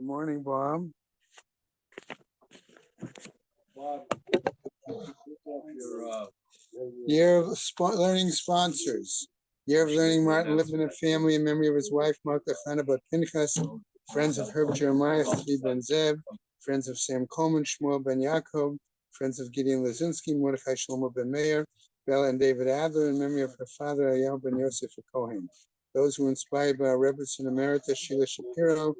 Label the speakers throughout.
Speaker 1: morning, Bob. Year of learning sponsors. Year of learning Martin Lippman and family in memory of his wife, Martha Chanabat Pinchas, friends of Herb Jeremiah, Tzvi Ben Zev, friends of Sam Coleman, Shmuel Ben Yaakov, friends of Gideon Lazinski, Mordechai Shlomo Ben Meir, Bella and David Adler in memory of her father, Ayahu Ben Yosef Cohen. Those who were inspired by our Rebbe's in Emerita, Sheila Shapiro,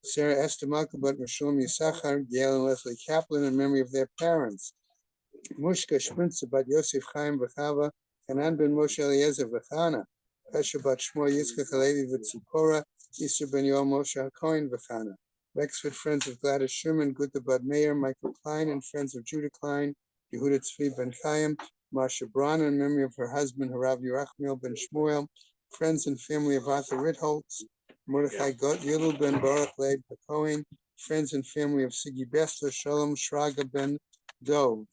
Speaker 1: Sarah Esther Malkabat, Meshulam Yisachar, Gail and Leslie Kaplan in memory of their parents. Mushka Shprinza Bat Yosef Chaim V'Chava, Hanan Ben Moshe Eliezer V'Chana, Pesha Bat Shmuel Yitzchak Halevi V'Tzipora, Yisra Ben Yoel Moshe HaKohen V'Chana. Wexford Friends of Gladys Sherman, Gutta Bud Meir, Michael Klein, and Friends of Judah Klein, Yehuda Tzvi Ben Chaim, Marsha Braun in memory of her husband, Harav Yerachmiel Ben Shmuel, friends and family of Arthur Ritholtz, Mordechai Yilul Ben Baruch Leib HaKohen, friends and family of Sigi Bester, Shalom Shraga Ben Dov.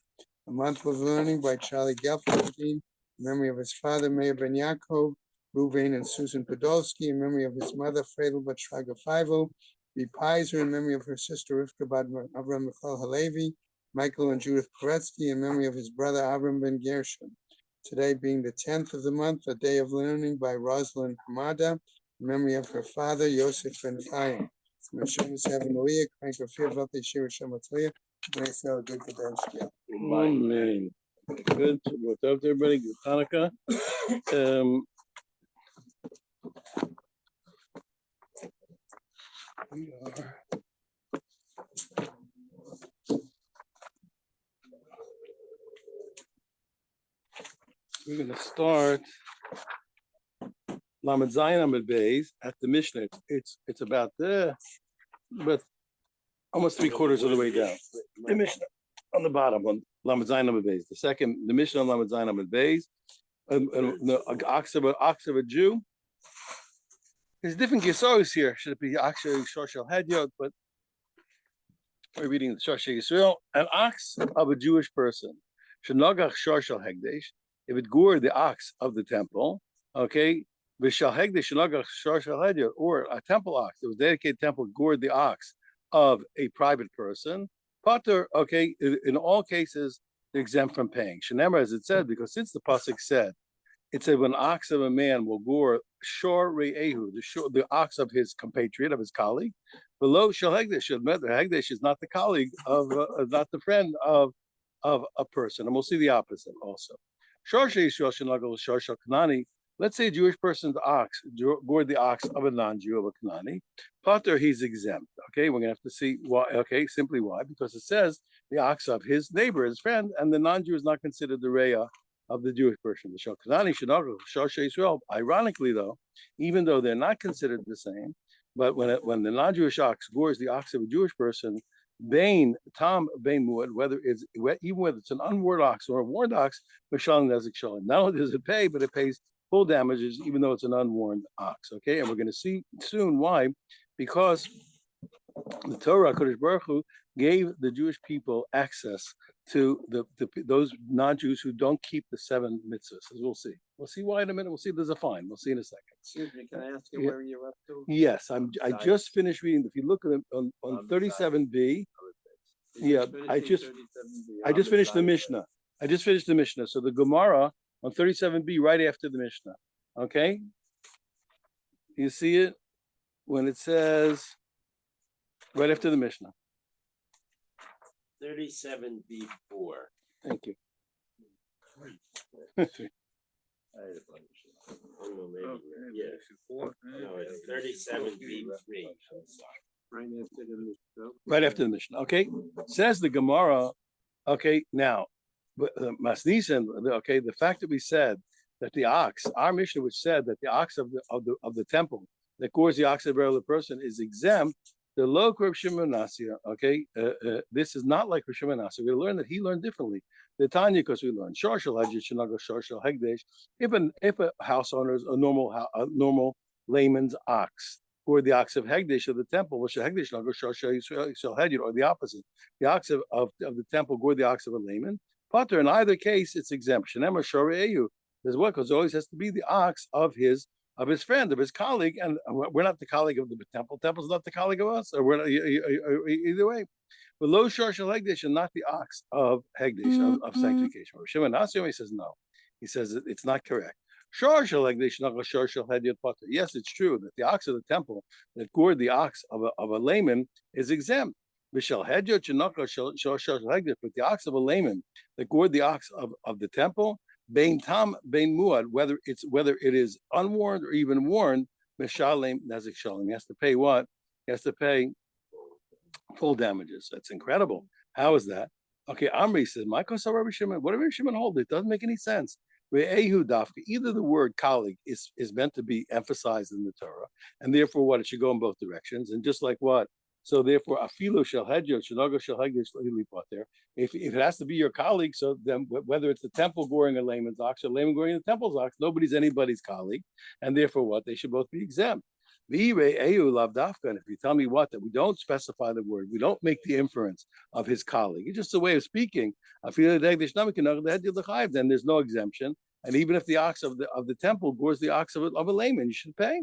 Speaker 1: A Month of Learning by Charlie Gelfenstein, in memory of his father, Meir Ben Yaakov, Ruvain and Susan Podolsky, in memory of his mother, Fredel Bat Shraga Feivel, B. Pizer, in memory of her sister, Rivka Bat Avram Michal Halevi, Michael and Judith Koretsky, in memory of his brother, Avram Ben Gershon. Today being the 10th of the month, a day of learning by Rosalind Hamada, in memory of her father, Yosef Ben Chaim. Meshumas having Aliyah, crank of fear, Vati Shir Shematzliah. Nice now, good Kadanski.
Speaker 2: Amen. Good. What's up, everybody? Good Hanukkah. We're going to start Lamed Zayin Amud Beis at the Mishnah. It's about but almost 3/4 of the way down. The Mishnah on the bottom on Lamed Zayin Amud Beis. The Mishnah on Lamed Zayin Amud Beis. The ox of a Jew. There's different Gesaros here. Should it be ox or Shoshel Hedyot? But we're reading the Shoshel Yisrael. An ox of a Jewish person. Shenagach Shoshel Hegdesh. If it gored the ox of the temple, okay, V'shal Hegdesh Shenagach Shoshel Hedyot, or a temple ox that was dedicated temple gored the ox of a private person. Potter, okay, in all cases, they're exempt from paying. Shenemar, as it said, because since the pasuk said, it said when ox of a man will gore shor re'ehu, the ox of his compatriot, of his colleague, below shel hegdesh. Hegdesh is not the colleague of, not the friend of a person, and we'll see the opposite also. Shor she'yisrael shenagol shor shel Kanani. Let's say a Jewish person's ox gored the ox of a non-Jew, of a Kanani. Potter, he's exempt. Okay, we're gonna have to see why. Okay, simply why? Because it says the ox of his neighbor, his friend, and the non-Jew is not considered the reya of the Jewish person. The Shal Kanani Shenagol Shor She'Yisrael. Ironically, though, even though they're not considered the same, but when the non-Jewish ox gores the ox of a Jewish person, Bain Muad, even whether it's an unwarned ox or a warned ox, Mishalim Nezik Shalim. Not only does it pay, but it pays full damages, even though it's an unwarned ox. Okay, and we're going to see soon why, because the Torah, Kodesh Baruch Hu, gave the Jewish people access to those non-Jews who don't keep the 7 mitzvahs. As we'll see. We'll see why in a minute. We'll see. There's a fine. We'll see in a second.
Speaker 3: Excuse me, can I ask you where you're up to?
Speaker 1: Yes, I just finished reading. If you look at it on 37b, yeah, I just finished the Mishnah. I just finished the Mishnah. So the Gemara on 37b, right after the Mishnah. Okay, you see it when it says right after the Mishnah.
Speaker 3: 37b4.
Speaker 1: Thank you.
Speaker 3: Yes. No, it's 37b3.
Speaker 1: Right after the Mishnah. Okay, says the Gemara. Okay, now, Masnisen. Okay, the fact that we said that the ox, our Mishnah, which said that the ox of the temple that gores the ox of a person is exempt. The low Reb Shimon Nasir, okay, this is not like Reb Shimon Nasir. We learned that he learned differently. The Tanya, because we learned Shorshel Hegdesh, Shanaga Shorshel Hegdesh. If a house owner is a normal layman's ox, or the ox of Hegdesh of the temple, which Hegdesh Shanaga Shorshel Hegdesh, or the opposite, the ox of the temple gored the ox of a layman. Potter, in either case, it's exemption. Emma Shoreyu. There's what? Because it always has to be the ox of his
Speaker 2: of his friend, of his colleague, and we're not the colleague of the temple. Temple's not the colleague of us, or we're not, either way. But low shor shel hegdish, and not the ox of hegdish of sanctification. Shimon Asiyom, he says no. He says it's not correct. Shor shel hegdish, not shor shel hedyot potter. Yes, it's true that the ox of the temple that gored the ox of a layman is exempt. Mishal hedyot shenachal shor shel hegdish, but the ox of a layman that gored the ox of the temple, bein tam bein muad, whether it is unwarned or even warned, mishalem nezik shalom. He has to pay what? He has to pay full damages. That's incredible. How is that? Okay, Amri says, Michael saw Rabbi Shimon. What did Rabbi Shimon hold? It doesn't make any sense. Either the word colleague is meant to be emphasized in the Torah, and therefore what it should go in both directions. And just like what? So therefore, afilu shel hedjot, shenogo shel hegdish there. If it has to be your colleague, so then whether it's the temple goring a layman's ox or layman goring the temple's ox, nobody's anybody's colleague, and therefore what? They should both be exempt. And if you tell me what, that we don't specify the word, we don't make the inference of his colleague, it's just a way of speaking. Then there's no exemption. And even if the ox of the temple gores the ox of a layman, you should pay.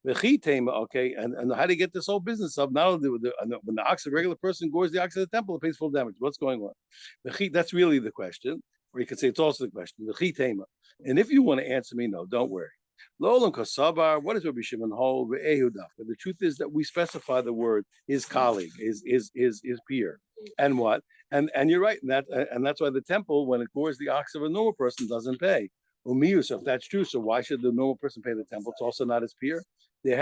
Speaker 2: Okay, and how do you get this whole business of not only when the ox of a regular person gores the ox of the temple, it pays full damage? What's going on? That's really the question, or you could say it's also the question. And if you want to answer me, no, don't worry. What does Rabbi Shimon hold? The truth is that we specify the word his colleague, his peer, and what? And you're right, and that's why the temple, when it gores the ox of a normal person, doesn't pay. So if that's true, so why should the normal person pay the temple? It's also not his peer. The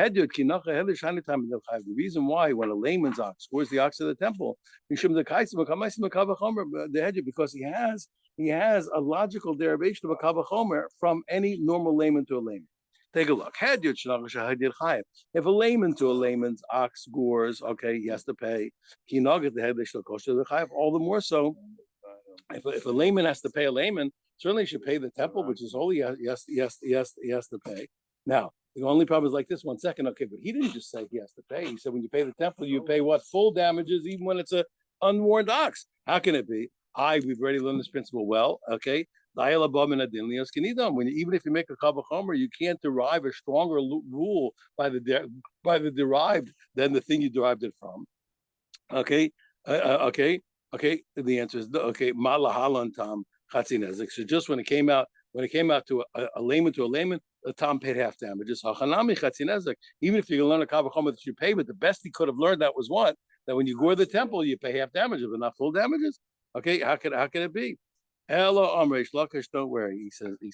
Speaker 2: reason why, when a layman's ox gores the ox of the temple, because he has a logical derivation of a kavachomer from any normal layman to a layman. Take a look. If a layman to a layman's ox gores, okay, he has to pay. All the more so, if a layman has to pay a layman, certainly he should pay the temple, which is holy. He has to pay. Now, the only problem is like this. 1 second, okay, but he didn't just say he has to pay. He said when you pay the temple, you pay what? Full damages, even when it's a unwarned ox. How can it be? We've already learned this principle well. Okay, even if you make a kavachomer, you can't derive a stronger rule by the derived than the thing you derived it from. Okay, okay. The answer is okay. Malahalan tam chatzinezik. So just when it came out to a layman, the tam paid half damages. Hachanami chatzinezik. Even if you can learn a kavachomer that you pay, but the best he could have learned that was what? That when you gore the temple, you pay half damages, but not full damages. Okay, how can it be? Hello, Amresh Lakish, don't worry. He says, the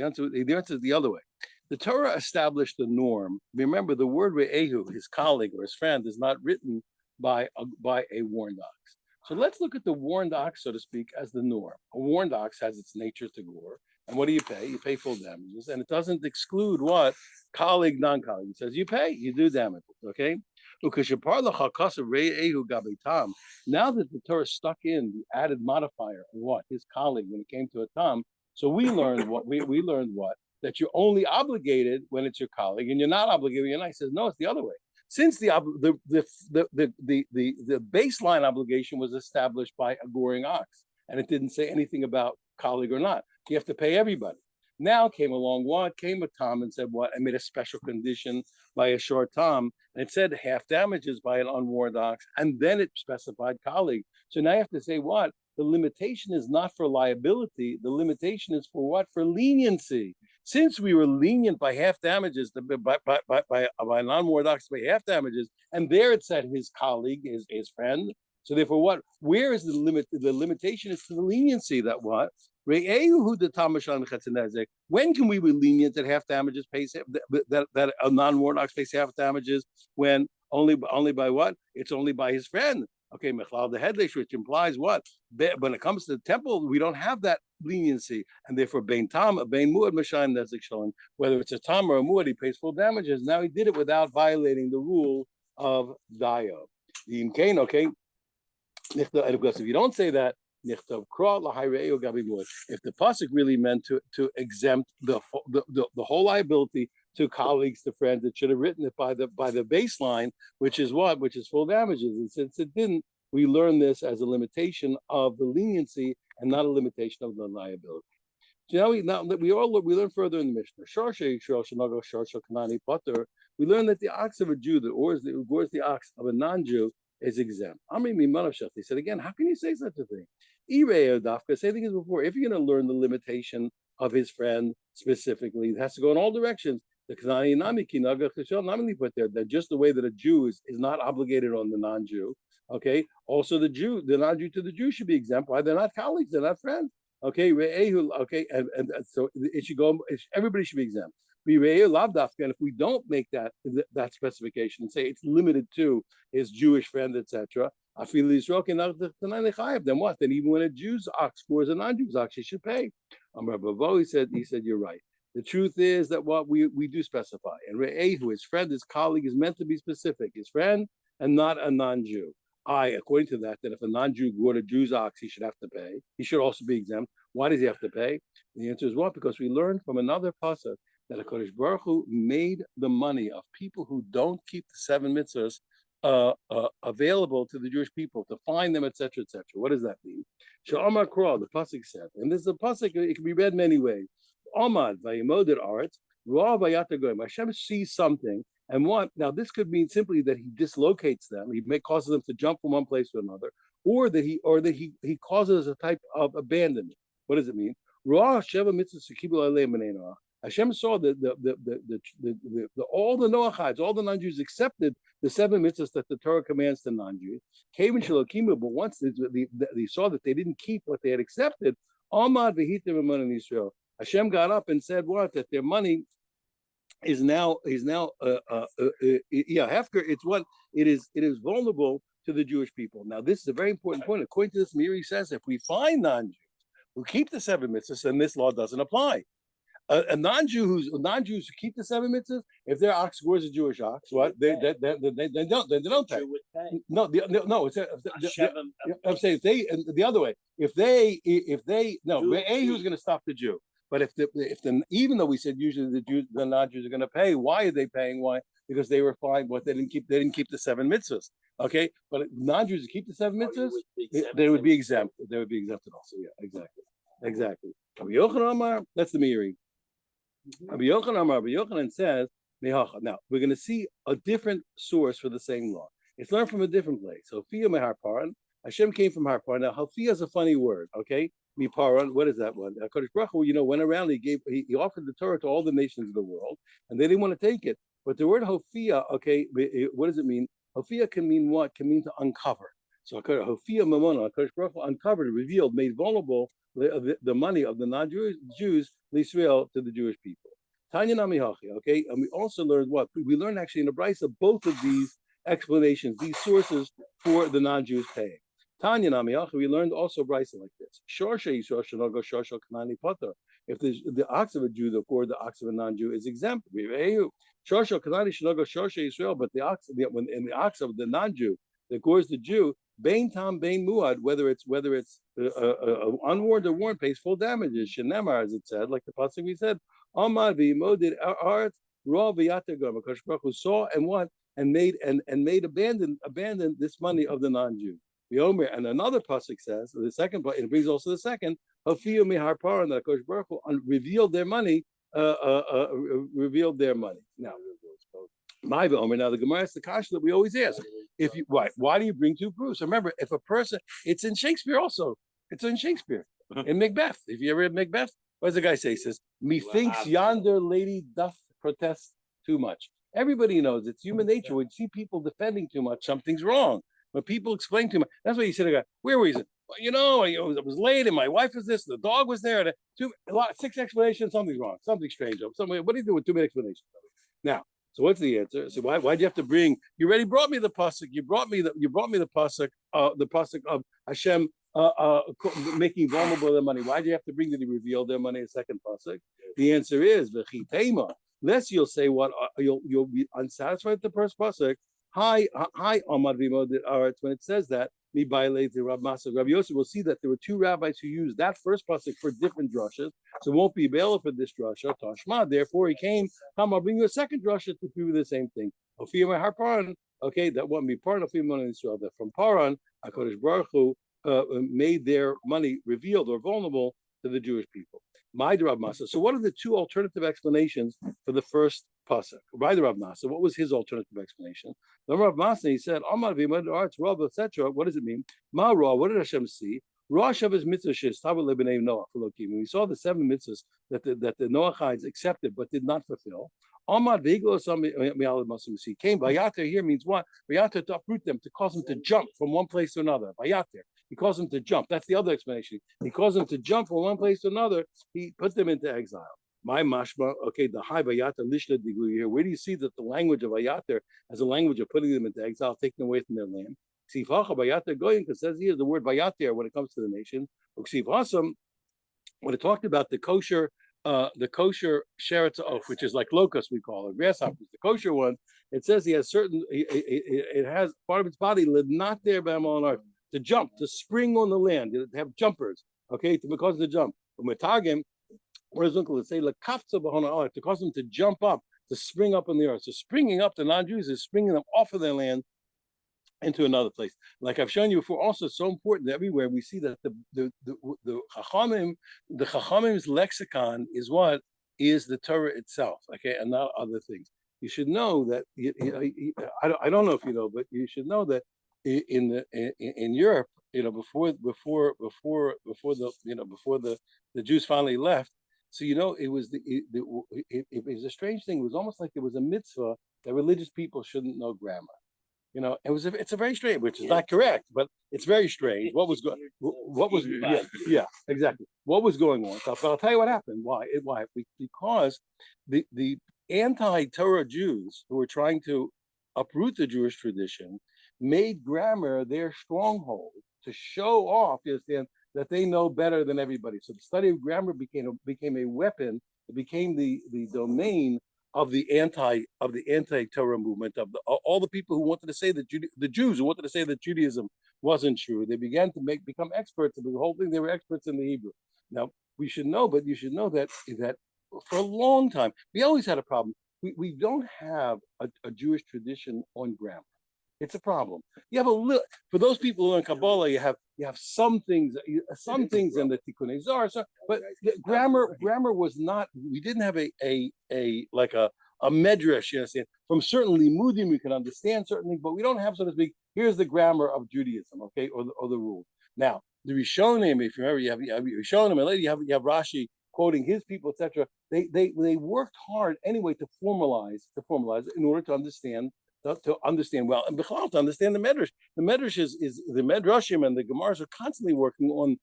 Speaker 2: answer is the other way. The Torah established the norm. Remember, the word re'ehu, his colleague or his friend, is not written by a warned ox. So let's look at the warned ox, so to speak, as the norm. A warned ox has its nature to gore. And what do you pay? You pay full damages. And it doesn't exclude what? Colleague, non-colleague. It says you pay, you do damages, okay? Now that the Torah stuck in the added modifier of what? His colleague when it came to a tam, so we learned what? We learned what? That you're only obligated when it's your colleague, and you're not obligated when you're not. He says, no, it's the other way. Since the baseline obligation was established by a goring ox, and it didn't say anything about colleague or not, you have to pay everybody. Now came along what? Came a tam and said what? I made a special condition by a short tam, and it said half damages by an unwarned ox, and then it specified colleague. So now you have to say what? The limitation is not for liability. The limitation is for what? For leniency. Since we were lenient by half damages, by an unwarned ox by half damages, and there it said his colleague, his friend. So therefore, what? Where is the limit? The limitation is to the leniency that what? When can we be lenient that half damages pays that a non-warned ox pays half damages? When only by what? It's only by his friend. Okay, mechlal the headlish, which implies what? When it comes to the temple, we don't have that leniency, and therefore bein tam, bein muad mashayin nezik shalom. Whether it's a tam or a muad, he pays full damages. Now he did it without violating the rule of dayo. Okay. And of course, if you don't say that, if the pasuk really meant to exempt the whole liability to colleagues, to friends, it should have written it by the baseline, which is what? Which is full damages. And since it didn't, we learn this as a limitation of the leniency and not a limitation of the liability. So now that we learn further in the Mishnah. Sharsha Yisrael Shanago Sharsha Kanani Potter. We learn that the ox of a Jew that gores the ox of a non-Jew is exempt. Amri Mimanav He said again, how can you say such a thing? Irei Dafka, same thing as before. If you're going to learn the limitation of his friend specifically, it has to go in all directions. The Kanani Nami Kinaga Chishel Namini put there that just the way that a Jew is not obligated on the non-Jew. Okay. Also, the non-Jew to the Jew should be exempt. Why? They're not colleagues. They're not friends. Okay, okay, and so it should go. Everybody should be exempt. And if we don't make that specification and say it's limited to his Jewish friend, etc., I feel Israel then what? Then even when a Jew's ox scores a non-Jew's ox, he should pay. He said, you're right. The truth is that what we do specify, and Re'ehu, his friend, his colleague, is meant to be specific, his friend, and not a non-Jew. According to that if a non-Jew gored a Jew's ox, he should have to pay. He should also be exempt. Why does he have to pay? And the answer is what? Because we learned from another pasuk that HaKadosh Baruch Hu made the money of people who don't keep the 7 mitzvahs available to the Jewish people to find them, etc., etc. What does that mean? Sha'amar Kra, the pasuk said, and this is a pasuk. It can be read many ways. Amad vayimoded aretz ra vayatagoyim. Hashem sees something. And what now? This could mean simply that he dislocates them. He causes them to jump from one place to another, or that he causes a type of abandonment. What does it mean? Ra sheva mitzvahs sekibul alei menena. Hashem saw that all the Noachites, all the non-Jews accepted the 7 mitzvahs that the Torah commands to non-Jews. Kaven shalokimu, but once they saw that they didn't keep what they had accepted, Amad v'hitim in Israel. Hashem got up and said what? That their money is now hefker. It is vulnerable to the Jewish people. Now this is a very important point. According to this, Miri says if we find non-Jews who keep the 7 mitzvahs, then this law doesn't apply. A non-Jews who keep the 7 mitzvahs, if their ox gores a Jewish ox, what they don't pay. No. It's I'm saying if they the other way. If they who's going to stop the Jew. But if even though we said usually the non-Jews are going to pay, why are they paying? Why? Because they were fine. What they didn't keep the 7 mitzvahs. Okay, but non-Jews who keep the 7 mitzvahs, they would be exempt. They would be exempted also. Yeah, exactly. That's the Meiri. Rabbi Yochanan says, now we're going to see a different source for the same law. It's learned from a different place. Hofia meharparan. Hashem came from Harparan. Now Hofia is a funny word. Okay, miparan. What is that one? Kodesh Baruch Hu, went around. He offered the Torah to all the nations of the world, and they didn't want to take it. But the word Hofia, okay, what does it mean? Hofia can mean what? Can mean to uncover. So Hofia mamona. Kodesh Baruch Hu uncovered, revealed, made vulnerable the money of the non-Jews, Israel, to the Jewish people. Tanya Nami Hachi, okay? And we also learned what? We learned actually in the Brisa both of these explanations, these sources for the non-Jews paying. Tanya Nami Hachi, we learned also Brisa like this. Shorsha Yisrael Shanogo Shorsha Kanani Potter. If the ox of a Jew, or the ox of a non-Jew is exempt. Shorsha Kanani Shanogo Shorsha Yisrael, but the ox of the non-Jew that gores the Jew, Bain Tam Bain Muad, whether it's unwarned or warned, pays full damages. Shenemar, as it said, like the pasuk we said, Amad v'yimodid art ra v'yatagam. HaKadosh Baruch Hu saw and what and made abandon this money of the non-Jew. V'yomer, and another pasuk says the second, but it brings also the second. Hafiyu miharparan, that HaKadosh Baruch Hu revealed their money. Revealed their money. Now, my Omer. Now the Gemara is the kasha that we always ask. Why do you bring 2 proofs? Remember, if a person, it's in Shakespeare also. It's in Shakespeare. In Macbeth. If you ever read Macbeth, what does the guy say? He says, methinks yonder lady doth protest too much. Everybody knows it's human nature. When you see people defending too much, something's wrong. When people explain too much, that's why you said, where were you? Well, it was late and my wife was this, the dog was there. 6 explanations, something's wrong. Something's strange. What do you do with too many explanations? Now, so what's the answer? So why'd you have to bring? You already brought me the pasuk. You brought me the pasuk. The pasuk of Hashem making vulnerable their money. Why'd you have to bring that he revealed their money? A second pasuk. The answer is v'chitema. Lest you'll say what you'll be unsatisfied with the first pasuk. Hi, Amad v'imodid aretz. When it says that, mi ba'ilei the Rav Masa Rav Yosef, will see that there were 2 rabbis who used that first pasuk for different drushes, so it won't be bail for this drusha. Tashma. Therefore, he came. I'll bring you a second drusha to prove the same thing. Ofiyah Harparan. Okay, that won't be part of Israel. That from Paran, HaKadosh Baruch Hu made their money revealed or vulnerable to the Jewish people. My Rav Masa. So what are the two alternative explanations for the first pasuk? By the Rav Masa, what was his alternative explanation? The Rav Masa, he said, Amar v'imad arts Rav, etc. What does it mean? Ma Ra, what did Hashem see? Ra Shabbos mitzvah shestavu lebnei Noach v'lokim. We saw the 7 mitzvahs that the Noachites accepted but did not fulfill. Amar v'iglo he came. Vayater here means what? Vayater to uproot them, to cause them to jump from one place to another. Vayater. He caused them to jump. That's the other explanation. He caused them to jump from one place to another. He put them into exile. My mashma, okay, the high vayater lishna diglu here. Where do you see that the language of vayater as a language of putting them into exile, taking them away from their land? Sifacha vayater goyim, because it says here the word vayater when it comes to the nation. When it talked about the kosher sheretz oaf, which is like locust, we call it grasshoppers, the kosher one. It says he has certain. It has part of its body not there by on earth. To jump, to spring on the land, to have jumpers, okay, because of the jump. When we're targim, what does Uncle say? To cause them to jump up, to spring up in the earth. So springing up, the non-Jews is springing them off of their land into another place. Like I've shown you before, also so important that everywhere we see that the Chachamim's lexicon is what is the Torah itself, okay, and not other things. You should know that. I don't know if you know, but you should know that in Europe, before the Jews finally left. So it was it was a strange thing. It was almost like there was a mitzvah that religious people shouldn't know grammar. It's a very strange, which is not correct, but it's very strange. What was exactly. What was going on? So I'll tell you what happened. Why? Because the anti-Torah Jews who were trying to uproot the Jewish tradition made grammar their stronghold to show off, you understand, that they know better than everybody. So the study of grammar became a weapon. It became the domain of the anti-Torah movement, of all the people who wanted to say that the Jews who wanted to say that Judaism wasn't true. They began to become experts, and the whole thing they were experts in the Hebrew. Now you should know that for a long time we always had a problem. We don't have a Jewish tradition on grammar. It's a problem. You have a little, for those people who learn Kabbalah, you have some things in the Tikkunei Zohar, but grammar was not. We didn't have a medrash, you understand. From certain limudim, we can understand certain things, but we don't have, so to speak. Here's the grammar of Judaism, okay, or the rule. Now the Rishonim, if you remember, you have Rishonim, and later you have Rashi quoting his people, etc. They worked hard anyway to formalize in order to understand. To understand well, and to understand the medrash. The medrash is the medrashim and the gemaras are constantly working on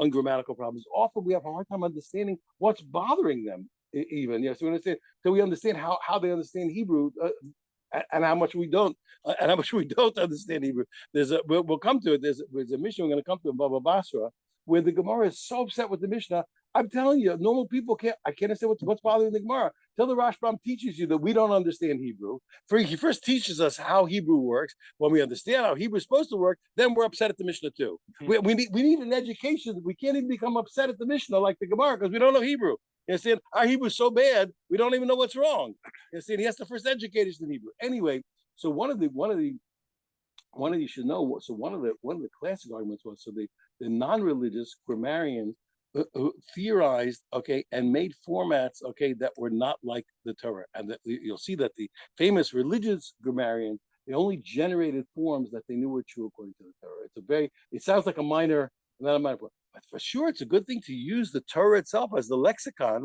Speaker 2: grammatical problems. Often we have a hard time understanding what's bothering them. Even so we understand how they understand Hebrew and how much we don't understand Hebrew. We'll come to it. There's a Mishnah we're going to come to in Baba Basra where the Gemara is so upset with the Mishnah. I'm telling you, normal people can't understand what's bothering the Gemara. Till the Rashbam teaches you that we don't understand Hebrew. He first teaches us how Hebrew works. When we understand how Hebrew is supposed to work, then we're upset at the Mishnah too. We need an education. We can't even become upset at the Mishnah like the Gemara because we don't know Hebrew. You understand? Our Hebrew is so bad, we don't even know what's wrong. You understand? He has to first educate us in Hebrew. Anyway, so one of you should know. So one of the classic arguments was the non-religious grammarians theorized, okay, and made formats, okay, that were not like the Torah, and that you'll see that the famous religious grammarians, they only generated forms that they knew were true according to the Torah. It sounds like not a minor point, but for sure it's a good thing to use the Torah itself as the lexicon.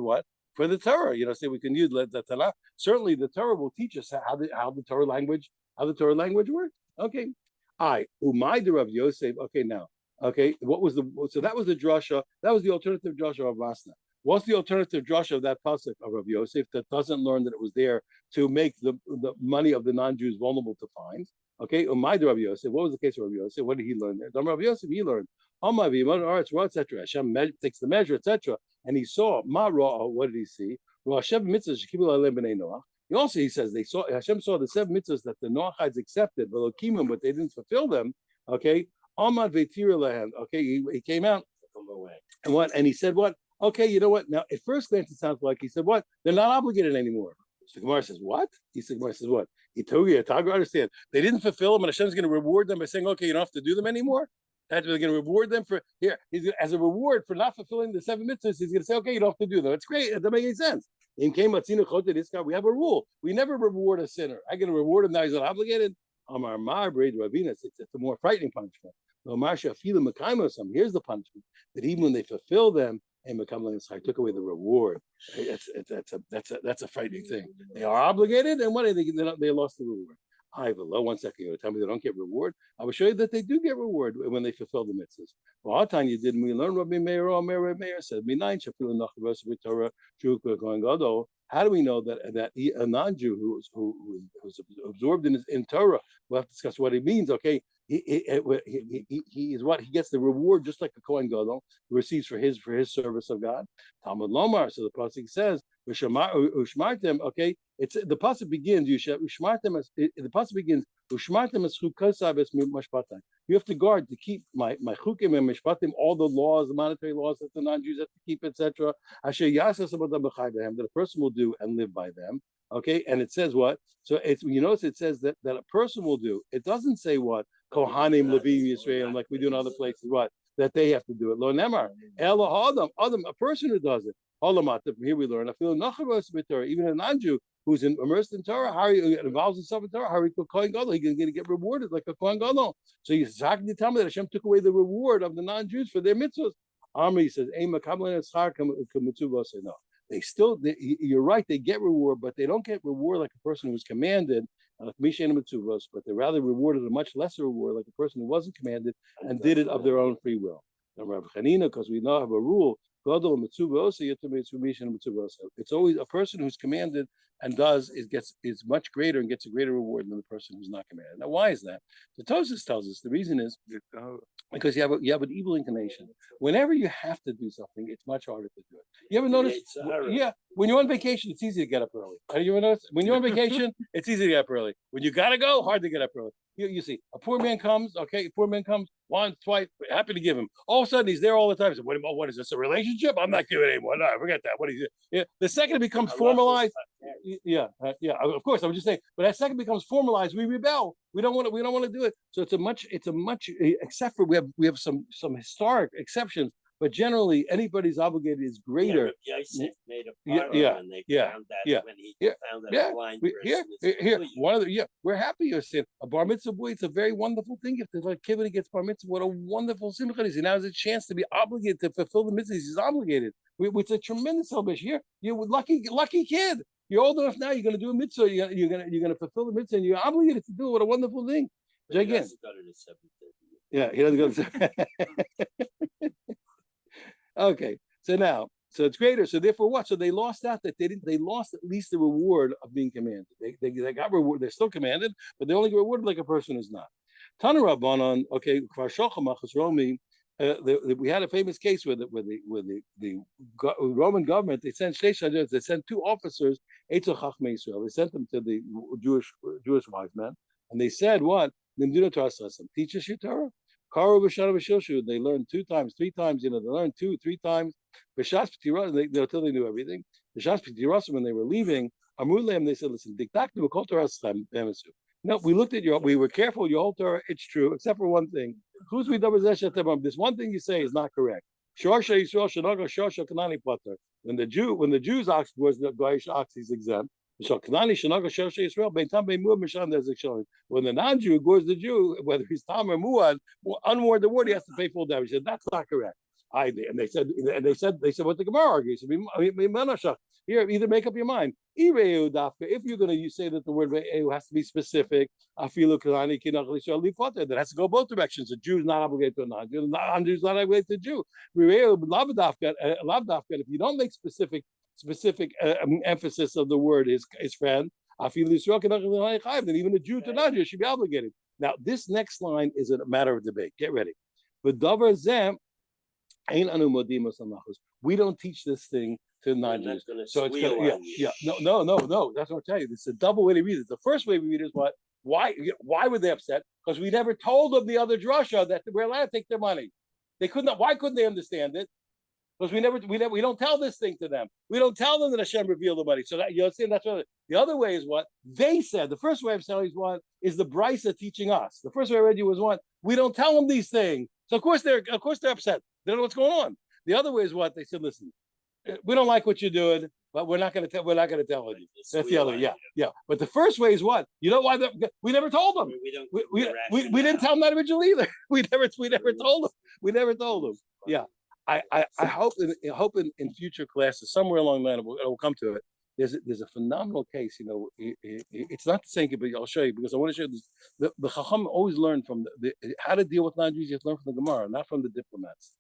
Speaker 2: For the Torah, say we can use the Tanakh. Certainly, the Torah will teach us how the Torah language works. Okay, Umayder of Yosef. Okay, now. Okay, so that was the drasha. That was the alternative drasha of Masna. What's the alternative drasha of that pasuk of Rav Yosef that doesn't learn that it was there to make the money of the non-Jews vulnerable to fines? Okay, Umayder Rav Yosef. What was the case of Rav Yosef? What did he learn there? Rav Yosef, he learned etc. Hashem takes the measure, etc. And he saw Ma'ra. What did he see? He also, he says, Hashem saw the 7 mitzvahs that the Noachites accepted, but they didn't fulfill them. Okay. Amad Ve'tira Lahem. Okay, he came out and he said what? Okay, you know what? Now at first glance it sounds like he said what? They're not obligated anymore. So the Gemara says what? Gemara says what? Itogi, understand? They didn't fulfill them, and Hashem's going to reward them by saying, okay, you don't have to do them anymore. That's they're going to reward them for here. As a reward for not fulfilling the 7 mitzvahs, he's going to say, okay, you don't have to do them. It's great. It doesn't make any sense. In came this guy, we have a rule. We never reward a sinner. I get to reward him now. He's not obligated. Amar Mar Braid Ravinas. It's a more frightening punishment. Here's the punishment that even when they fulfill them, and I took away the reward. That's a frightening thing. They are obligated, and what they lost the reward. I below 1 second. You're telling me they don't get reward. I will show you that they do get reward when they fulfill the mitzvahs. Well, our time you didn't. We learn Rabbi Meir said, how do we know that a non-Jew who's absorbed in Torah? We'll have to discuss what it means. Okay, he is what he gets the reward just like a Kohen Gadol receives for his service of God. Talmud Lomar. So the pasuk says, "Ushmartem." Okay, it's the pasuk begins. Ushmartem. The pasuk begins. Ushmartem es chukosai es mashpatim. You have to guard to keep my chukim and mishpatim, all the laws, the monetary laws that the non-Jews have to keep, etc. Asher yasas abadam b'chayim that a person will do and live by them. Okay, and it says what? So it's you notice it says that a person will do. It doesn't say what Kohanim, Levim, Yisrael, like we do in other places. What that they have to do it. Lo nemar ela adam, a person who does it. From here we learn. I feel even a non-Jew who's immersed in Torah, how he involves himself in Torah, how he could Kohen Gadol, he's going to get rewarded like a Kohen Gadol. So he's talking to tell me that Hashem took away the reward of the non-Jews for their mitzvahs. Amri says, no. You're right, they get reward, but they don't get reward like a person who was commanded, but they're rather rewarded a much lesser reward like a person who wasn't commanded and did it of their own free will. Because we now have a rule. It's always a person who's commanded and is much greater and gets a greater reward than the person who's not commanded. Now, why is that? The Tosfos tells us the reason is because you have an evil inclination. Whenever you have to do something, it's much harder to do it. You ever notice? Yeah, when you're on vacation, it's easy to get up early. You ever notice? When you're on vacation, it's easy to get up early. When you gotta go, hard to get up early. You see, a poor man comes, once, twice, happy to give him. All of a sudden, he's there all the time. So, what is this, a relationship? I'm not giving anymore. No, forget that. What is it? Yeah. The second it becomes formalized, of course, I was just saying, but that second becomes formalized, we rebel. We don't want to do it. So it's a much, except for we have some historic exceptions. But generally, anybody's obligated is greater.
Speaker 3: Yosef made a part when they found that when he found that a blind person
Speaker 2: we're happy you're saying a bar mitzvah boy. It's a very wonderful thing. If the kid gets bar mitzvah, what a wonderful simcha is. He now has a chance to be obligated to fulfill the mitzvahs. He's obligated. It's a tremendous celebration. You're lucky kid. You're old enough now. You're going to do a mitzvah. You're going to fulfill the mitzvah, and you're obligated to do it. What a wonderful thing.
Speaker 3: But again,
Speaker 2: he doesn't go to. Okay, so it's greater. So therefore, what? So they lost out that they lost at least the reward of being commanded. They got reward. They're still commanded, but they only get rewarded like a person who's not. Tana Rabbanon. Okay, we had a famous case where the Roman government they sent 2 officers. They sent them to the Jewish wise men, and they said, "What? Teach us your Torah." They learned 2 times, 3 times. They learned 2, 3 times. Until they knew everything. When they were leaving, they said, "Listen, no, we looked at we were careful. Your whole Torah, it's true, except for one thing. This one thing you say is not correct. When the Jews ox was the Goyish ox, he's exempt. When the non-Jew goes the Jew, whether he's Tam or Muad, unwarned the word, he has to pay full damage. He said, that's not correct. They said what the Gemara argues. Here, either make up your mind. If you're going to say that the word has to be specific, that has to go both directions. The Jew is not obligated to a non-Jew. The non-Jew is not obligated to a Jew. If you don't make specific emphasis of the word is friend, then even a Jew to non-Jew should be obligated. Now, this next line is a matter of debate. Get ready. We don't teach this thing to non-Jews. So it's no. That's what I'm telling you. It's a double way to read it. The first way we read is what? Why were they upset? Because we never told them the other drasha that we're allowed to take their money. They couldn't. Why couldn't they understand it? Because we don't tell this thing to them. We don't tell them that Hashem revealed the money. So that you understand that's what the other way is what they said. The first way I'm telling you is what is the Brisa teaching us. The first way I read you was what we don't tell them these things. So of course they're upset. They don't know what's going on. The other way is what they said. Listen, we don't like what you're doing, but we're not going to tell. We're not going to tell you. That's the other. Yeah. But the first way is what? You know why? We never told them. We didn't tell them that originally either. We never told them. We never told them. Yeah. I hope in future classes somewhere along the line it will come to it. There's a phenomenal case. It's not the same, but I'll show you because I want to show you this. The Chacham always learned from the how to deal with non-Jews. You have to learn from the Gemara, not from the diplomats,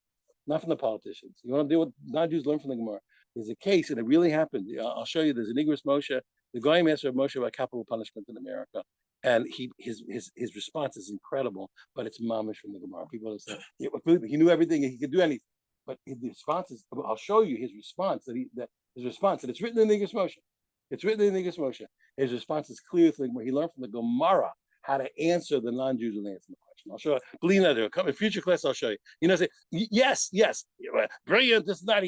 Speaker 2: not from the politicians. You want to deal with non-Jews, learn from the Gemara. There's a case, and it really happened. I'll show you. There's an Igros Moshe. The Goyim asked Moshe about capital punishment in America, and his response is incredible. But it's mamish from the Gemara. People say he knew everything. He could do anything. But the response is, I'll show you his response and it's written in the Igros Moshe. It's written in the Igros Moshe. His response is clear thing where he learned from the Gemara how to answer the non-Jews will answer the question. I'll show you. Believe that. Come in future class, I'll show you. Say yes, brilliant. This is not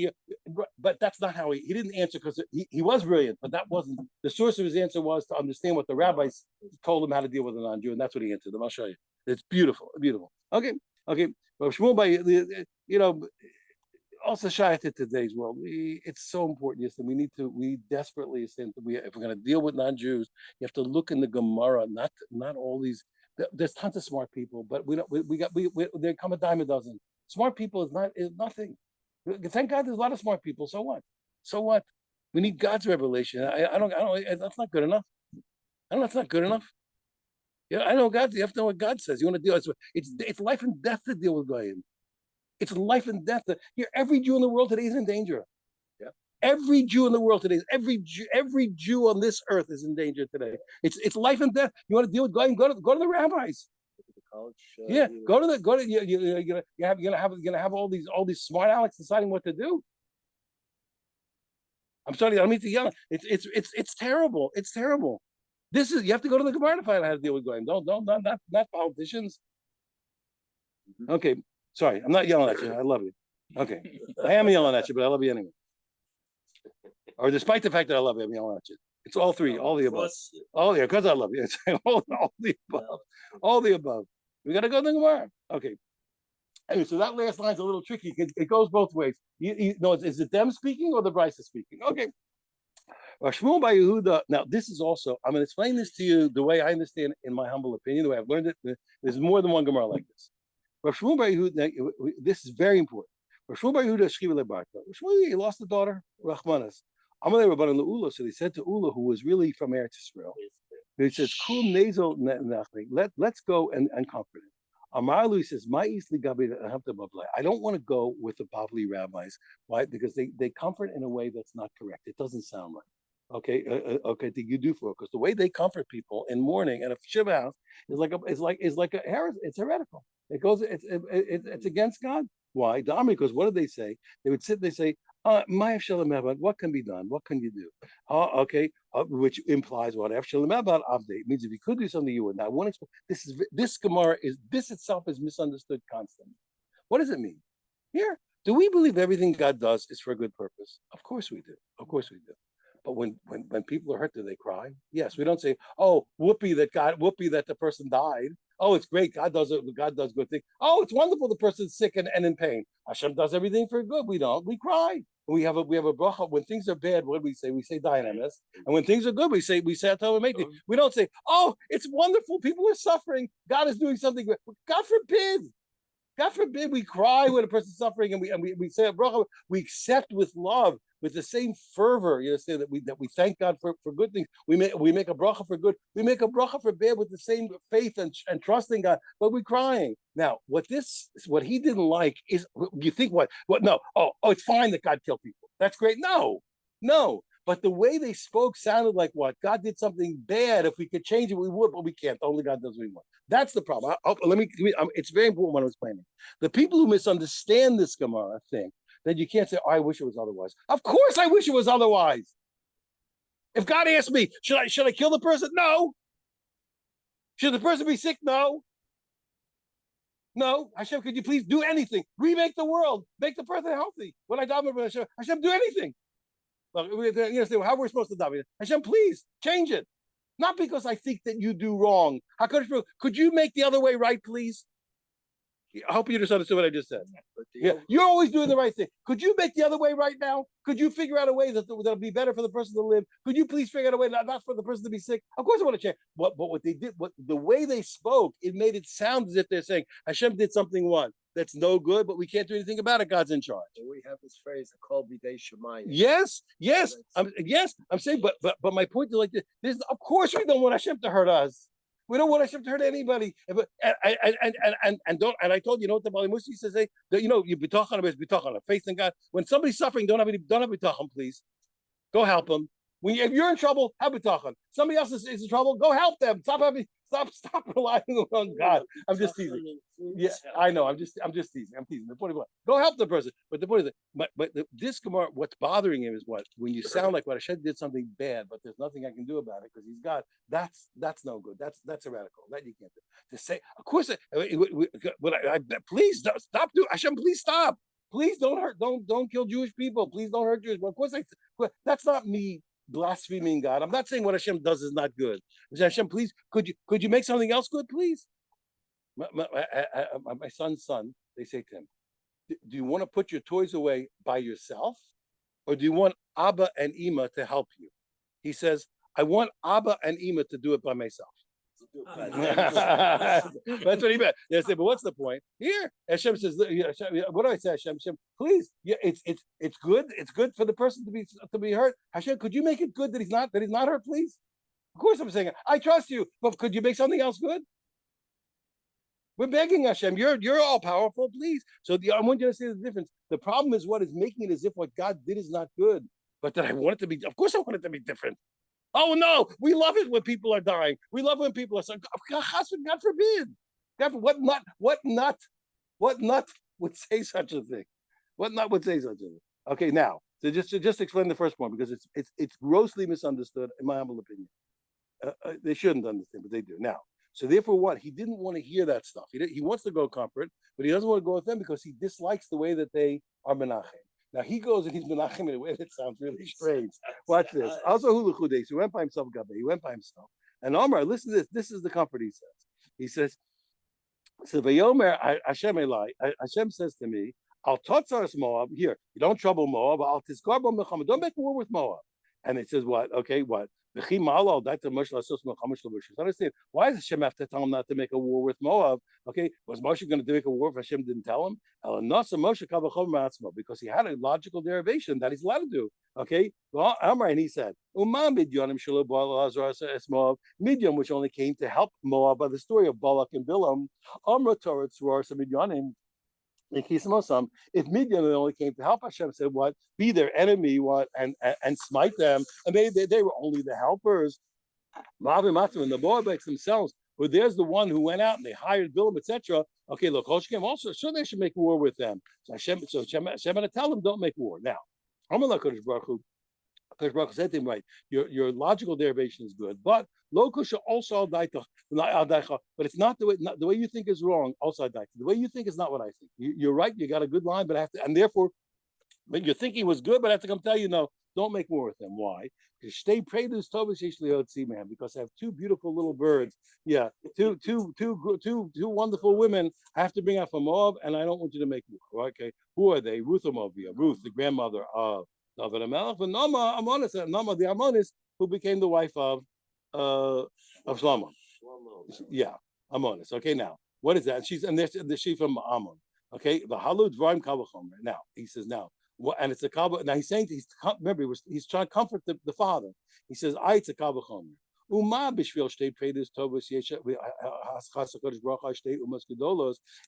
Speaker 2: but that's not how he didn't answer because he was brilliant, but that wasn't the source of his answer was to understand what the rabbis told him how to deal with a non-Jew, and that's what he answered them. I'll show you. It's beautiful, beautiful. Okay. But Shmuel, also shy to today's world. It's so important. Yes, and we desperately if we're going to deal with non-Jews, you have to look in the Gemara, not all these. There's tons of smart people, but they come a dime a dozen. Smart people is nothing. Thank God there's a lot of smart people. So what? We need God's revelation. I don't. That's not good enough. I don't know. That's not good enough. I know God. You have to know what God says. You want to deal. It's life and death to deal with Goyim. It's life and death. Here, every Jew in the world today is in danger. Yeah. Every Jew in the world today, every Jew on this earth is in danger today. It's life and death. You want to deal with Goyim? Go to the rabbis. You're gonna have all these smart Alecs deciding what to do. I'm sorry, I don't mean to yell. It's terrible. It's terrible. You have to go to the Gemara to find out how to deal with Goyim. Not politicians. Okay. Sorry, I'm not yelling at you. I love you. Okay. I am yelling at you, but I love you anyway. Or despite the fact that I love you, I'm yelling at you. It's all three, all the above. Because I love you. It's all the above. All the above. We got to go to the Gemara. Okay. Anyway, so that last line's a little tricky. It goes both ways. Is it them speaking or the Bryce speaking? Okay. Shmuel Bar Yehuda. Now, this is also, I'm going to explain this to you the way I understand, in my humble opinion, the way I've learned it. There's more than one Gemara like this. Shmuel Bar Yehuda, this is very important. Shmuel Bar Yehuda Shchiva leBarta. Shmuel, he lost a daughter, Rachmanas. Amalei Rabbanan leUla. So they said to Ula, who was really from Eretz Yisrael, he says, "Kum nezel nachli. Let's go and comfort him." Amarlu, he says, I don't want to go with the Bavli rabbis. Why? Because they comfort in a way that's not correct. It doesn't sound right. Okay, you do for it because the way they comfort people in mourning at a shiva house is like a heresy. It's heretical. It's against God. Why? Because what did they say? They would sit. They say, what can be done? What can you do? Which implies what? It means if you could do something, you would. Now, this Gemara this itself is misunderstood constantly. What does it mean? Here, do we believe everything God does is for a good purpose? Of course we do. Of course we do. But when people are hurt, do they cry? Yes. We don't say, "Oh, whoopee that the person died." Oh, it's great. God does good things. Oh, it's wonderful. The person's sick and in pain. Hashem does everything for good. We don't. We cry. We have a bracha. When things are bad, what do we say? We say Dayanemes. And when things are good, we say Atah V'Meiti. We don't say, "Oh, it's wonderful. People are suffering. God is doing something good." God forbid. God forbid we cry when a person's suffering and we say a bracha. We accept with love, with the same fervor. You understand that we thank God for good things. We make a bracha for good. We make a bracha for bad with the same faith and trust in God. But we're crying. Now, what he didn't like is, you think what? No. Oh, it's fine that God killed people. That's great. No. But the way they spoke sounded like what? God did something bad. If we could change it, we would, but we can't. Only God does what we want. That's the problem. It's very important when I was planning. The people who misunderstand this Gemara thing, then you can't say, "Oh, I wish it was otherwise." Of course I wish it was otherwise. If God asked me, should I kill the person? No. Should the person be sick? No. No. Hashem, could you please do anything? Remake the world. Make the person healthy. When I die, Hashem, do anything. Look, you understand how we're supposed to die? Hashem, please change it. Not because I think that you do wrong. HaKadosh Baruch Hu, could you make the other way right, please? I hope you just understood what I just said. Yeah, you're always doing the right thing. Could you make the other way right now? Could you figure out a way that'll be better for the person to live? Could you please figure out a way not for the person to be sick? Of course, I want to change. But what they did, what the way they spoke, it made it sound as if they're saying Hashem did something that's no good, but we can't do anything about it. God's in charge.
Speaker 4: We have this phrase, "Kol b'dei shemayim."
Speaker 2: Yes. I'm saying, but my point is like this. Of course, we don't want Hashem to hurt us. We don't want Hashem to hurt anybody. And don't. And I told you, what the Bali Musi says, that you bitachon is bitachon, faith in God. When somebody's suffering, don't have bitachon, please. Go help them. If you're in trouble, have bitachon. Somebody else is in trouble, go help them. Stop relying on God. I'm just teasing. Yeah, I know. I'm just teasing. I'm teasing. The point is what? Go help the person. But the point is, this Gemara, what's bothering him is what? When you sound like what Hashem did something bad, but there's nothing I can do about it because He's God. That's no good. That's heretical. That you can't do. To say, of course, please stop. Hashem, please stop. Please don't hurt. Don't kill Jewish people. Please don't hurt Jews. Well, of course, that's not me blaspheming God. I'm not saying what Hashem does is not good. Hashem, please, could you make something else good, please? My son's son, they say to him, do you want to put your toys away by yourself, or do you want Abba and Ima to help you? He says, I want Abba and Ima to do it by myself. That's what he meant. They say, but what's the point? Here, Hashem says, what do I say, Hashem? Please, it's good. It's good for the person to be hurt. Hashem, could you make it good that he's not hurt, please? Of course, I'm saying I trust you, but could you make something else good? We're begging Hashem. You're all powerful, please. So I want you to see the difference. The problem is what is making it as if what God did is not good, but that I want it to be. Of course, I want it to be different. Oh no, we love it when people are dying. We love when people are saying, God forbid. What nut would say such a thing? What nut would say such a thing? Okay, now, so just explain the first point, because it's grossly misunderstood, in my humble opinion. They shouldn't understand, but they do. Now, so therefore what? He didn't want to hear that stuff. He wants to go comfort, but he doesn't want to go with them because he dislikes the way that they are menachem. Now he goes and he's menachem in a way that sounds really strange. Watch this. Also, Huluchudes, he went by himself, Gabe. He went by himself. And Omar, listen to this. This is the comfort he says. He says, "Vayomer Hashem Elai." Hashem says to me, "Al totzaras Moab." Here, you don't trouble Moab. Al tiskarbo milchama. Don't make war with Moab. And it says what? Okay, what? Understand, why does Hashem have to tell him not to make a war with Moab? Okay, was Moshe going to make a war if Hashem didn't tell him? Because he had a logical derivation that he's allowed to do. Okay, well, and he said, Midian, which only came to help Moab by the story of Balak and Bilam. If Midian only came to help, Hashem said, "What? Be their enemy, what? And smite them." And they were only the helpers. And the Moabites themselves, but there's the one who went out and they hired Bilam, etc. Okay, look, Hoshkem also, sure they should make war with them. So Hashem had to tell them, don't make war. Now, Kodesh Baruch said to him, right, your logical derivation is good, but Lokusha also but it's not the way you think is wrong. Also, the way you think is not what I think. You're right. You got a good line, but but your thinking was good. But I have to come tell you, no, don't make war with them. Why? Because I have two beautiful little birds. Yeah, two wonderful women. I have to bring out from Moab, and I don't want you to make war. Okay, who are they? Ruth of Moab, Ruth, the grandmother of David HaMelech, and Nama the Ammonis, who became the wife of Shlomo. Yeah, Ammonis. Okay, now what is that? She's from Ammon. Okay, the Halud Dvarim Kavachomer. Now he says and it's a kavah. Now he's saying remember he's trying to comfort the father. He says, it's a kavachomer.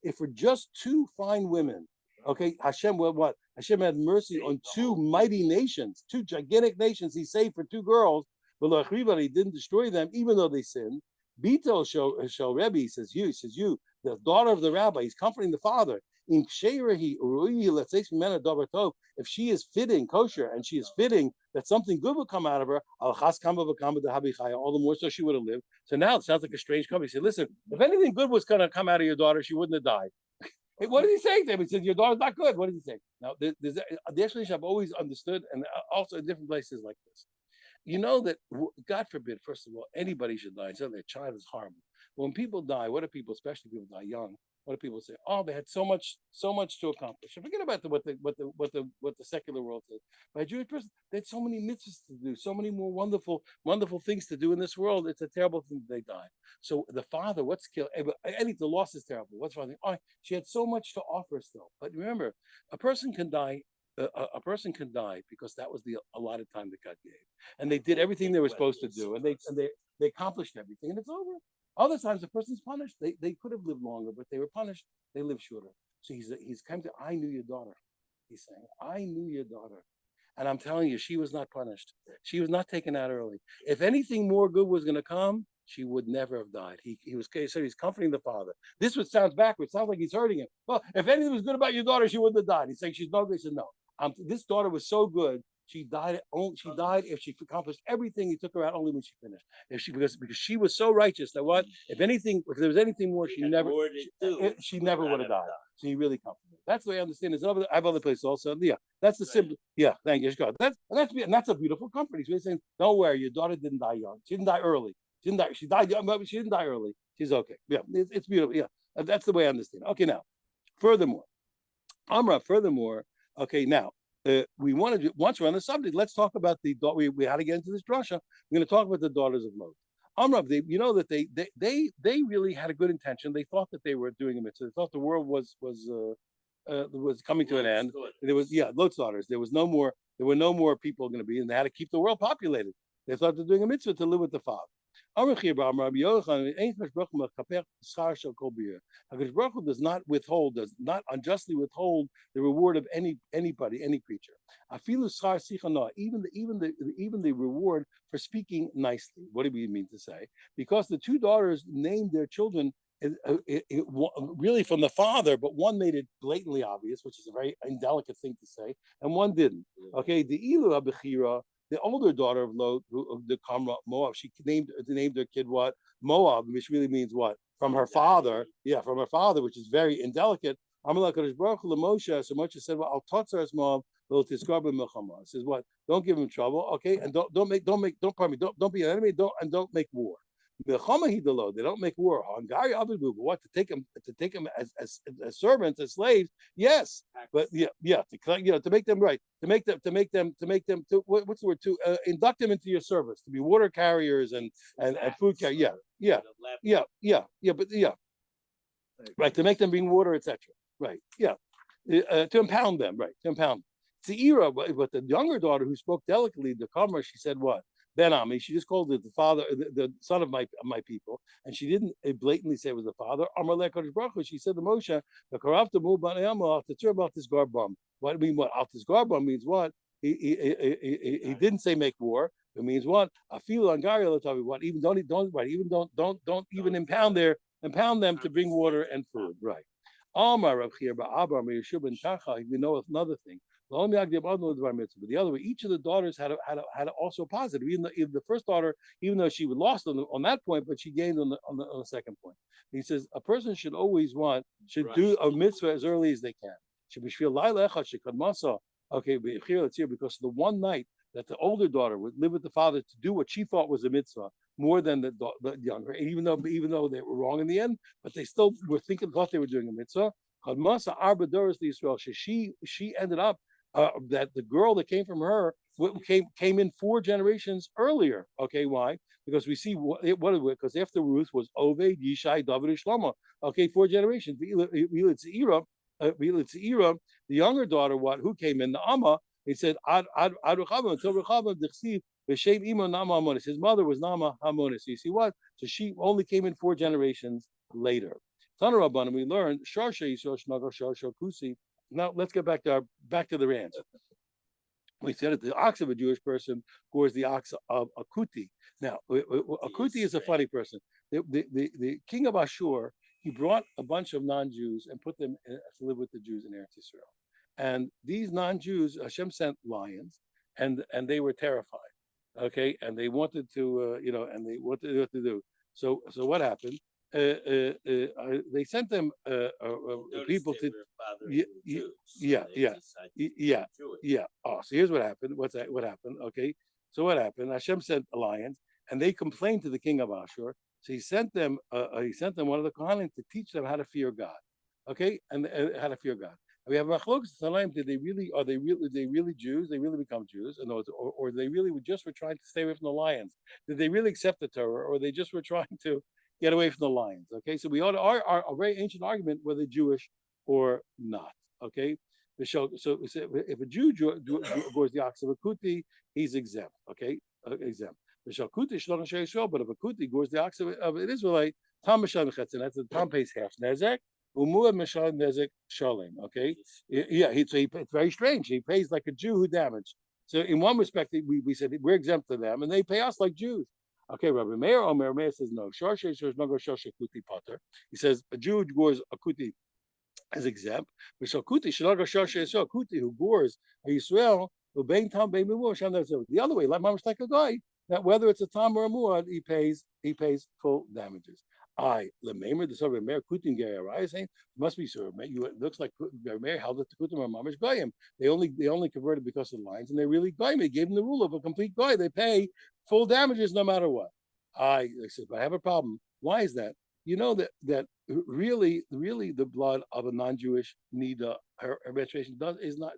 Speaker 2: If we're just two fine women, okay, Hashem, what? Hashem had mercy on two mighty nations, two gigantic nations. He saved for two girls, but he didn't destroy them, even though they sinned. Bito shall Rebbe, he says you, the daughter of the rabbi, he's comforting the father. If she is fitting, kosher, and she is fitting that something good would come out of her, all the more so she would have lived. So now it sounds like a strange company. He said, listen, if anything good was going to come out of your daughter, she wouldn't have died. Hey, what did he say to him? He said, your daughter's not good. What did he say? Now, the explanation I've always understood, and also in different places like this. You know that, God forbid, first of all, anybody should die. So their child is horrible. When people die, what do people, especially people die young? what do people say? Oh, they had so much to accomplish. Forget about what the secular world says. By a Jewish person, they had so many mitzvahs to do, so many more wonderful things to do in this world. It's a terrible thing that they died. So the father, what's killed? The loss is terrible. What's wrong? Oh, she had so much to offer still. But remember, a person can die. A person can die because that was the allotted time that God gave, and they did everything they were supposed to do, and they accomplished everything, and it's over. Other times, the person's punished. They could have lived longer, but they were punished. They lived shorter. So he's come to. I knew your daughter. He's saying, I knew your daughter. And I'm telling you, she was not punished. She was not taken out early. If anything more good was going to come, she would never have died. So he's comforting the father. This would sounds backwards. Sounds like he's hurting him. Well, if anything was good about your daughter, she wouldn't have died. He's saying she's no good. He said, no. This daughter was so good. She died. She died if she accomplished everything. He took her out only when she finished. Because she was so righteous that what if if there was anything more, she never would have died. So he really comforted her. That's the way I understand it. I have other places also. Yeah, that's the simple. Yeah, thank you. That's a beautiful comfort. He's really saying, don't worry, your daughter didn't die young. She didn't die early. She didn't die. She died young, but she didn't die early. She's okay. Yeah, it's beautiful. Yeah, that's the way I understand it. Okay, now, furthermore, Amra. Furthermore, okay, now. We wanted to, once we're on the subject, let's talk about we had to get into this drasha. We're going to talk about the daughters of Lot. Amrav, you know that they really had a good intention. They thought that they were doing a mitzvah. They thought the world was coming to an end. There was Lot's daughters. There were no more people going to be, and they had to keep the world populated. They thought they're doing a mitzvah to live with the father. HaKadosh Baruch Hu does not unjustly withhold the reward of anybody, any creature. Even the reward for speaking nicely. What do we mean to say? Because the two daughters named their children really from the father, but one made it blatantly obvious, which is a very indelicate thing to say, and one didn't. Okay, the Ilu Abechira, the older daughter of Lot, the Kamra Moab, she named her kid what? Moab, which really means what? From her father. Yeah, from her father, which is very indelicate. Amalek Kadosh Baruch Hu Moshe, so Moshe said, well, I'll totzar as Moab, it says what? Don't give him trouble, okay? And don't be an enemy, don't make war. They don't make war. What to take them as servants, as slaves? Yes, but to make them right, to make them what's the word? To induct them into your service, to be water carriers and food carriers. Right, to make them bring water, etc. Right, to impound them, right, to impound. Seira, but the younger daughter who spoke delicately, the Kamar, she said what? Ben Ami, she just called it the father, the son of my people, and she didn't blatantly say it was the father. Amalek Kadosh Baruch Hu, she said to Moshe, the Karavta Mu Banayama to about this garbam. What do you mean? What Altis garbam means? What he didn't say make war. It means what? I feel on what even don't even impound them to bring water and food. Right. Amar Rav Chia Ba'abar Yeshua ben Tacha. We know another thing. But the other way, each of the daughters had also positive. Even the first daughter, even though she was lost on that point, but she gained on the second point. He says a person should always do a mitzvah as early as they can. Should be okay, because the one night that the older daughter would live with the father to do what she thought was a mitzvah more than the younger, and even though they were wrong in the end, but they still thought they were doing a mitzvah. She ended up that the girl that came from her came in 4 generations earlier. Okay, why? Because we see because after Ruth was Oved, Yishai, David, and Shlomo. Okay, 4 generations. The younger daughter, who came in the Amma? He said Ad Rechavam until Rechavam Dechsiv B'Shem Ima Nama Hamonis. His mother was Nama Hamonis. You see what? So she only came in 4 generations later. Tana Rabbanan, we learned Sharsha Yisrael Shnagar Sharsha Kusi. Now let's get back to the ranch. We said that the ox of a Jewish person gores the ox of a kuti. Now, a kuti is a funny person. The king of Ashur, he brought a bunch of non-Jews and put them to live with the Jews in Eretz Yisrael. And these non-Jews, Hashem sent lions, and they were terrified. Okay, and they wanted to, and they wanted what to do. So what happened? They sent them people to Oh, so here's what happened. What happened? Okay, so what happened? Hashem sent lions, and they complained to the king of Ashur. So he sent them one of the Kohanim to teach them how to fear God. Okay, and how to fear God. And we have machlokas Tanaim. Did they really? Are they really? They really Jews? They really become Jews? Or they really were trying to stay away from the lions? Did they really accept the Torah, or they just were trying to get away from the lions? Okay, so we ought to our a very ancient argument whether Jewish or not. Okay, so if a Jew goes the ox of a kuti, he's exempt. Okay, exempt. The Shalkuti Shalom Yisrael, but if a kuti goes the ox of an Israelite, Tam Mishal Mechetzin, that's the Tam pays half nezek. Umua Mishal Nezek Shalem. Okay, yeah, it's very strange. He pays like a Jew who damaged. So in one respect, we said we're exempt to them, and they pay us like Jews. Okay, Rabbi Meir says no. He says a Jew who gores a kuti as exempt. Kuti who gores a Yisrael, the other way, like a guy, that whether it's a tam or a muad, he pays full damages. I lememer the sort of Meir kutim gerai saying must be sure. It looks like Meir held that the kutim are mamish goyim. They only converted because of the lines, and they really goyim. They gave them the rule of a complete goy. They pay full damages no matter what. I said, but I have a problem. Why is that? You know that really the blood of a non-Jewish nida, her menstruation she's not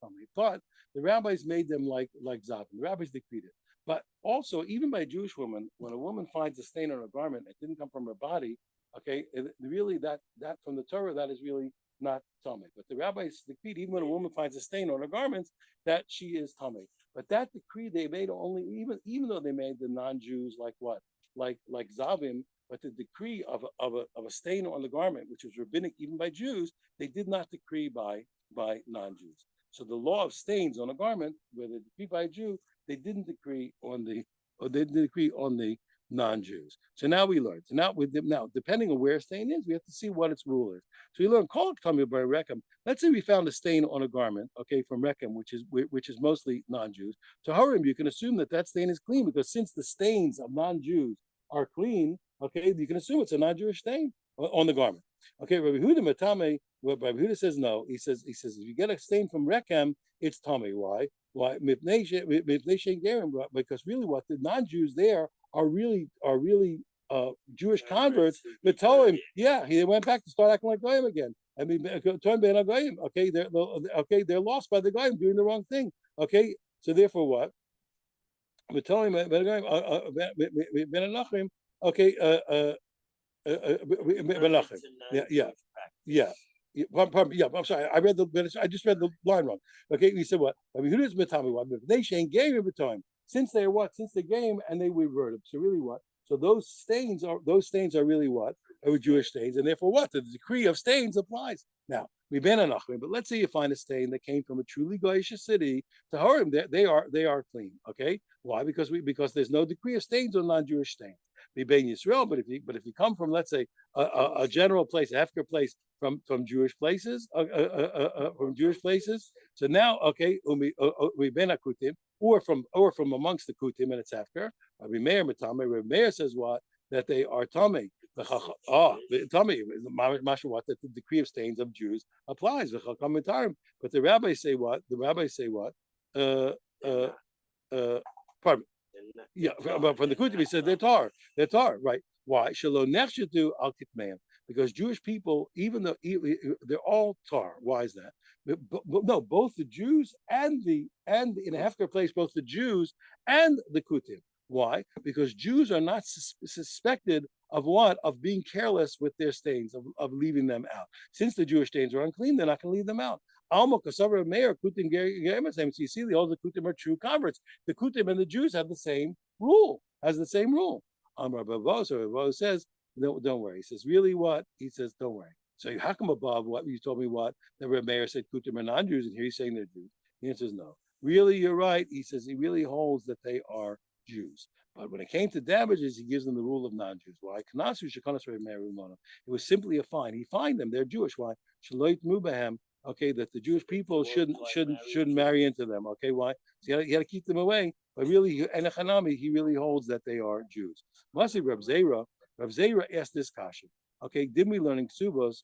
Speaker 2: coming. But the rabbis made them like Zav. The rabbis decreed it. But also, even by a Jewish woman, when a woman finds a stain on her garment, it didn't come from her body. Okay, really that from the Torah that is really not tummy. But the rabbis decreed even when a woman finds a stain on her garments that she is tummy. But that decree they made only even though they made the non-Jews like what like Zavim. But the decree of a stain on the garment, which was rabbinic even by Jews, they did not decree by non-Jews. So the law of stains on a garment, where they decree by a Jew, they didn't decree on the non-Jews. So now we learn. So now depending on where a stain is, we have to see what its rule is. So we learn call Tami by Rechem. Let's say we found a stain on a garment, okay, from Rechem, which is mostly non-Jews. To Harim, you can assume that stain is clean because since the stains of non-Jews are clean, okay, you can assume it's a non-Jewish stain on the garment. Okay, Rabbi Huda Matame, what Rabbi Huda says no. He says if you get a stain from Rechem, it's tummy. Why? Because really, what the non-Jews there are really Jewish converts. But told him, yeah, they went back to start acting like goyim again. I mean, okay, they're lost by the goyim doing the wrong thing. Okay, so therefore, what? We're telling him, okay, yeah. I'm sorry. I just read the line wrong. Okay, he said what? I mean, who does Matami what? They ain't game every time. Since they're what? Since the game and they reverted. So really what? So those stains are really what? Are Jewish stains, and therefore what? The decree of stains applies. Now, but let's say you find a stain that came from a truly Goyish city to Harim, they are clean. Okay, why? Because there's no decree of stains on non-Jewish stains. Yisrael, but if you come from, let's say, a general place, a hefker place from Jewish places, so now okay, or from amongst the kutim and it's hefker. Rabbi Meir says what? That they are tummy. Tummy, what? That the decree of stains of Jews applies. But the rabbis say what? Pardon me. Yeah, but from the kutim he said they're tar, right? Why? Because Jewish people, even though they're all tar. Why is that? But no, both the Jews and in a hefker place, both the Jews and the kutim. Why? Because Jews are not suspected of what? Of being careless with their stains, of leaving them out. Since the Jewish stains are unclean, they're not going to leave them out. So you see, all the kutim are true converts. The kutim and the Jews have the same rule. Rabbi says, no, don't worry. He says, really what? He says, don't worry. So how come above what you told me what? That Rabbi Meir said kutim are non-Jews, and here he's saying they're Jews. The answer is no. Really, you're right. He says he really holds that they are Jews. But when it came to damages, he gives them the rule of non-Jews. Why? It was simply a fine. He fined them. They're Jewish. Why? Okay, that the Jewish people shouldn't marry into them. Okay, why? So he had to keep them away. But really, he really holds that they are Jews. Masi Reb Zera asked this question. Okay, didn't we learn in Ksubos?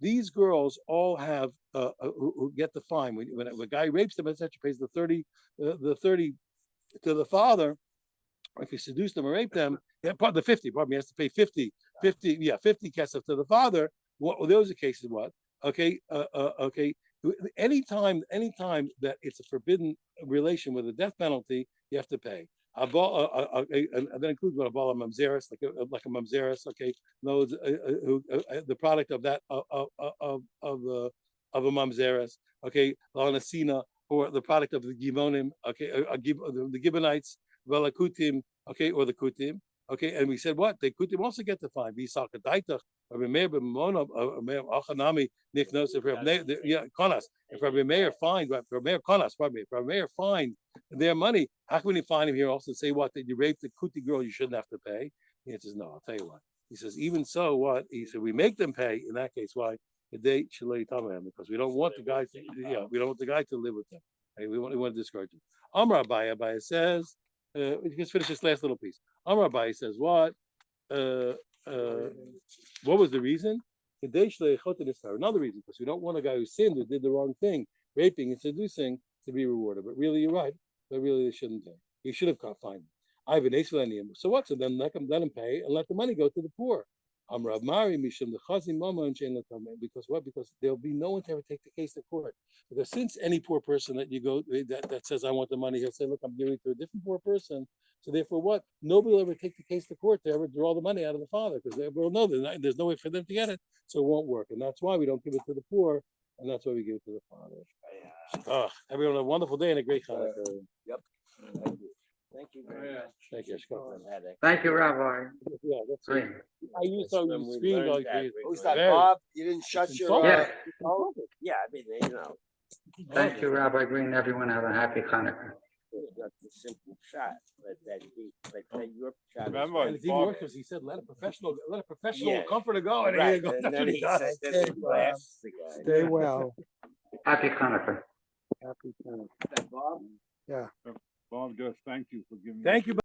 Speaker 2: These girls all have who get the fine when a guy rapes them, etc. Pays the 30 to the father. Or if he seduced them or raped them, the 50. Pardon me, he has to pay 50 kesef to the father. what those are cases, what? Okay, okay. Anytime that it's a forbidden relation with a death penalty, you have to pay. And that includes what a bala mamzeres, like a mamzeres, okay, no, the product of that of a mamzeres, okay, lanasina, or the product of the givonim, okay, the Gibeonites, velakutim, okay, or the kutim, okay, and we said what they kutim also get the fine. If Rabbi Meir fined, if Rabbi Meir fined their money, how can we find him here also say what, that you raped the kuti girl, you shouldn't have to pay? He answers, no, I'll tell you what. He says, even so, what? He said, we make them pay in that case. Why? The date because we don't want the guy to, we don't want the guy to live with them. Okay? We want to discourage him. Amar Abaya says, just finish this last little piece. Amar Abaya says, what? What was the reason? Another reason, because we don't want a guy who sinned, who did the wrong thing, raping and seducing, to be rewarded. But really, you're right. But really, they shouldn't pay. He should have caught fine. So what? So then let him pay and let the money go to the poor. Because what? Because there'll be no one to ever take the case to court. Because since any poor person that you go that says I want the money, he'll say, look, I'm giving it to a different poor person. So therefore, what? Nobody will ever take the case to court to ever draw the money out of the father, because they will know there's no way for them to get it, so it won't work. And that's why we don't give it to the poor, and that's why we give it to the father. Everyone have a wonderful day and a great Hanukkah.
Speaker 4: Yep. Thank you very much.
Speaker 2: Thank you.
Speaker 5: Thank you, Rabbi.
Speaker 2: Yeah, that's
Speaker 5: Great.
Speaker 2: it. I used to
Speaker 3: When we
Speaker 2: screen
Speaker 3: learned
Speaker 2: like
Speaker 3: that,
Speaker 2: this.
Speaker 3: we
Speaker 4: Who's
Speaker 3: learned-
Speaker 4: that, Bob? You didn't shut
Speaker 2: It's
Speaker 4: your,
Speaker 5: Yeah.
Speaker 3: Yeah, I mean, you know,
Speaker 5: Thank you, Rabbi Green. Everyone have a happy Hanukkah.
Speaker 3: that's a simple shot, but that your shot.
Speaker 2: And it's even worse because he said, let a professional
Speaker 3: Yeah.
Speaker 2: comforter go. And
Speaker 3: Right,
Speaker 2: he goes,
Speaker 3: and
Speaker 2: that's
Speaker 3: then
Speaker 2: what he
Speaker 3: he
Speaker 2: does.
Speaker 3: said, then
Speaker 1: Okay,
Speaker 3: he blasts the guy.
Speaker 1: Stay well.
Speaker 5: Happy Hanukkah.
Speaker 1: Happy Hanukkah.
Speaker 4: that Bob?
Speaker 1: Yeah.
Speaker 6: Bob, just thank you for giving.
Speaker 2: Thank you.